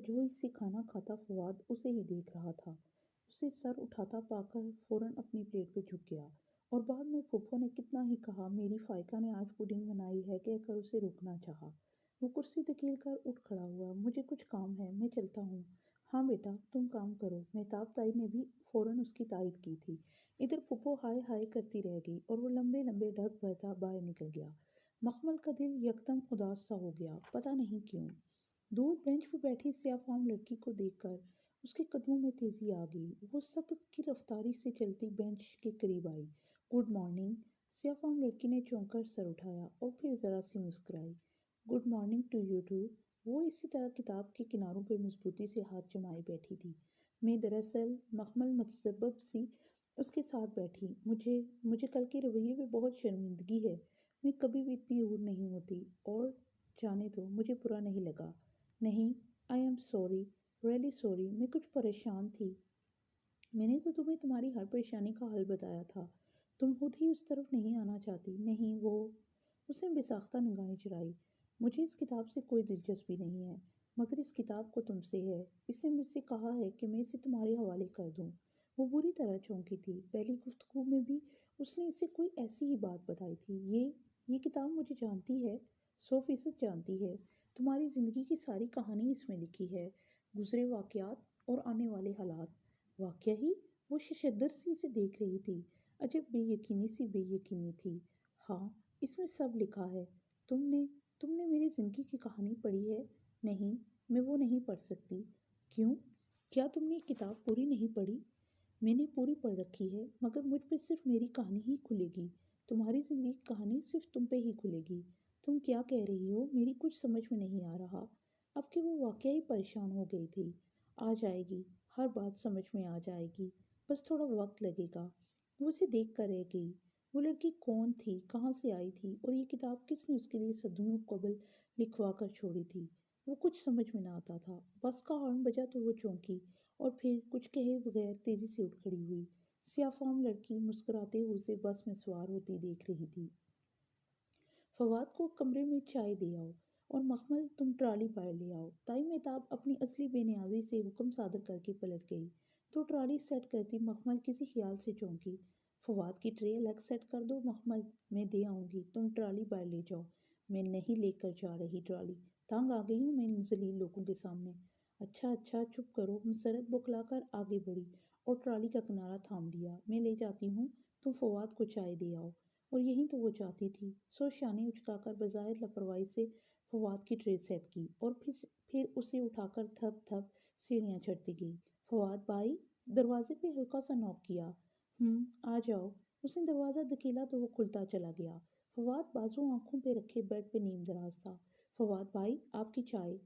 तवज्जो से खाना खाता फवाद उसे ही देख रहा था। उसे सर उठाता पाकर फौरन अपनी प्लेट पे झुक गया और बाद में फूफो ने कितना ही कहा मेरी फाइका ने आज पुडिंग बनाई है कहकर उसे रोकना चाहा। वो कुर्सी धकेल कर उठ खड़ा हुआ। मुझे कुछ काम है, मैं चलता हूँ। हाँ बेटा, तुम काम करो। मेहताब ताई ने भी फौरन उसकी तारीफ की थी। इधर फूफो हाय हाय करती रह गई और वो लंबे लंबे ढक बहता बाहर निकल गया। मखमल का दिल यकदम उदास सा हो गया, पता नहीं क्यों। दूर बेंच पर बैठी स्याफाम लड़की को देखकर उसके कदमों में तेजी आ गई। वो सब की रफ्तारी से चलती बेंच के करीब आई। Good morning. स्याफाम लड़की ने चौंक कर सर उठाया और फिर जरा सी मुस्कुराई। Good morning to you too. वो इसी तरह किताब के किनारों पर मजबूती से हाथ जमाए बैठी थी। मैं दरअसल मखमल मतसब्बब सी उसके साथ बैठी। मुझे मुझे कल के रवैये में बहुत शर्मिंदगी है। मैं कभी भी इतनी रूड नहीं होती। और जाने दो, मुझे बुरा नहीं लगा। नहीं, I am sorry, really sorry. मैं कुछ परेशान थी। मैंने तो तुम्हें तुम्हारी हर परेशानी का हल बताया था। तुम खुद ही उस तरफ नहीं आना चाहती। नहीं, वो। उसने बेसाख्ता निगाहें चुराई। मुझे इस किताब से कोई दिलचस्पी नहीं है, मगर इस किताब को तुमसे है। इसने मुझसे कहा है कि मैं इसे तुम्हारे हवाले कर दूं। वो बुरी तरह चौंकी थी। पहली गुफ्तगू में भी उसने इसे कोई ऐसी ही बात बताई थी। ये किताब मुझे जानती है, 100% जानती है। तुम्हारी ज़िंदगी की सारी कहानी इसमें लिखी है, गुजरे वाक़यात और आने वाले हालात। वाक़या ही? वो शशदर सी इसे देख रही थी। अजब बेयकीनी सी बेयकीनी थी। हाँ, इसमें सब लिखा है। तुमने तुमने मेरी ज़िंदगी की कहानी पढ़ी है? नहीं, मैं वो नहीं पढ़ सकती। क्यों? क्या तुमने ये किताब पूरी नहीं पढ़ी? मैंने पूरी पढ़ रखी है, मगर मुझ पर सिर्फ मेरी कहानी ही खुलेगी। तुम्हारी ज़िंदगी की कहानी सिर्फ तुम पे ही खुलेगी। तुम क्या कह रही हो? मेरी कुछ समझ में नहीं आ रहा। अब कि वो वाकई परेशान हो गई थी। आ जाएगी, हर बात समझ में आ जाएगी, बस थोड़ा वक्त लगेगा। वो उसे देख कर रह गई। वो लड़की कौन थी, कहाँ से आई थी और ये किताब किसने उसके लिए सदियों कबल लिखवा कर छोड़ी थी? वो कुछ समझ में ना आता था। बस का हॉर्न बजा तो वो चौंकी और फिर कुछ कहे बगैर तेजी से उठ खड़ी हुई। स्याफाम लड़की मुस्कुराते हुए उसे बस में सवार होती देख रही थी। फवाद को कमरे में चाय दे आओ और मखमल तुम ट्राली बाहर ले आओ। ताई मेहताब अपनी असली बेनियाजी से हुक्म सादर करके पलट गई तो ट्राली सेट करती मखमल किसी ख्याल से चौंकी। फवाद की ट्रे अलग सेट कर दो मखमल, मैं दे आऊंगी, तुम ट्राली बाहर ले जाओ। मैं नहीं लेकर जा रही ट्राली, तंग आ गई हूँ मैं इन जलील लोगों के सामने। अच्छा अच्छा चुप करो। मुसरत बौखलाकर आगे बढ़ी और ट्राली का किनारा थाम लिया। मैं ले जाती हूँ, तुम फवाद को चाय दे आओ। और यही तो वो चाहती थी। सो शाने उचकाकर बजाय लापरवाही से फवाद की ट्रे सेट की और फिर उसे उठाकर थप थप सीढ़ियाँ चढ़ती गई। फवाद भाई। दरवाजे पे हल्का सा नॉक किया। आ जाओ। उसने दरवाज़ा धकेला तो वो खुलता चला गया। फवाद बाजू आंखों पे रखे बेड पे नीम दराज था। फवाद भाई, आपकी चाय।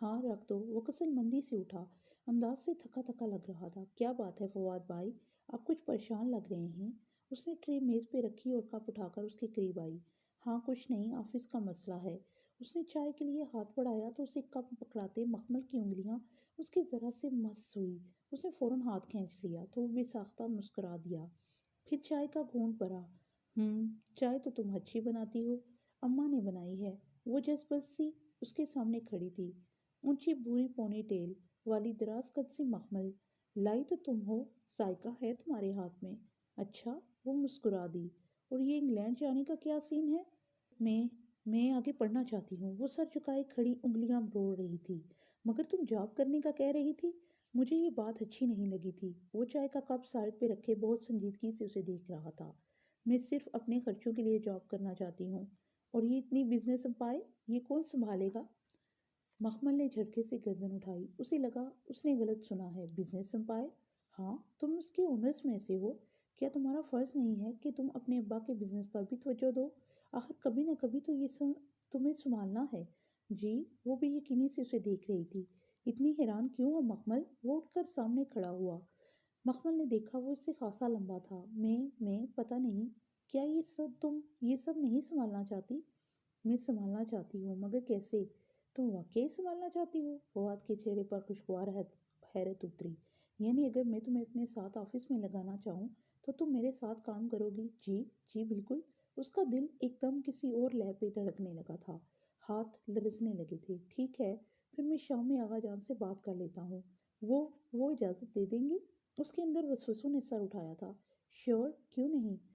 हाँ रख दो। वो कसलमंदी से उठा, अंदाज से थका थका लग रहा था। क्या बात है फवाद भाई, आप कुछ परेशान लग रहे हैं। उसने ट्रे मेज पे रखी और कप उठाकर उसके करीब आई। हाँ कुछ नहीं, ऑफिस का मसला है। उसने चाय के लिए हाथ बढ़ाया तो उसे कप पकड़ाते मखमल की उंगलियां उसके जरा से मस हुई। उसने फौरन हाथ खींच लिया तो वो बेसाख्ता मुस्कुरा दिया। फिर चाय का घूंट भरा। चाय तो तुम अच्छी बनाती हो, अम्मा ने बनाई है। वो जज्बस सी उसके सामने खड़ी थी, ऊंची भूरी पोनी टेल वाली दराज कद सी मखमल। लाई तो तुम हो, साइका है तुम्हारे हाथ में। अच्छा। वो मुस्कुरा दी। और ये इंग्लैंड जाने का क्या सीन है? मैं मैं आगे पढ़ना चाहती हूँ। वो सर झुकाए खड़ी उंगलियां मरोड़ रही थी। मगर तुम जॉब करने का कह रही थी। मुझे ये बात अच्छी नहीं लगी थी। वो चाय का कप साइड पे रखे बहुत संजीदगी से उसे देख रहा था। मैं सिर्फ अपने खर्चों के लिए जॉब करना चाहती हूँ। और ये इतनी बिजनेस एम्पायर, ये कौन संभालेगा? मखमल ने झटके से गर्दन उठाई। उसे लगा उसने गलत सुना है। Business empire? हाँ, तुम उसके ओनर्स में से हो। क्या तुम्हारा फर्ज नहीं है कि तुम अपने अब्बा के बिजनेस पर भी तवज्जो दो? आखिर कभी न कभी तो तुम्हें संभालना है। जी। वो भी यकीनी से उसे देख रही थी। इतनी हैरान क्यों हो मखमल? वो उठकर सामने खड़ा हुआ। मखमल ने देखा वो इससे खासा लंबा था। मैं पता नहीं। क्या तुम ये सब नहीं संभालना चाहती? मैं संभालना चाहती हूँ, मगर कैसे? तुम वाकई संभालना चाहती हो? फवाद के चेहरे पर खुशगवार हैरत उतरी। यानी अगर मैं तुम्हें अपने साथ ऑफिस में लगाना चाहूँ तो तुम मेरे साथ काम करोगी? जी जी बिल्कुल। उसका दिल एकदम किसी और लय पे धड़कने लगा था। हाथ लरजने लगे थे। ठीक है, پھر میں شام میں آغا جان سے بات کر لیتا ہوں۔ وہ وہ اجازت دے دیں گے؟ اس کے اندر وسوسوں نے سر اٹھایا تھا۔ شیور، کیوں نہیں؟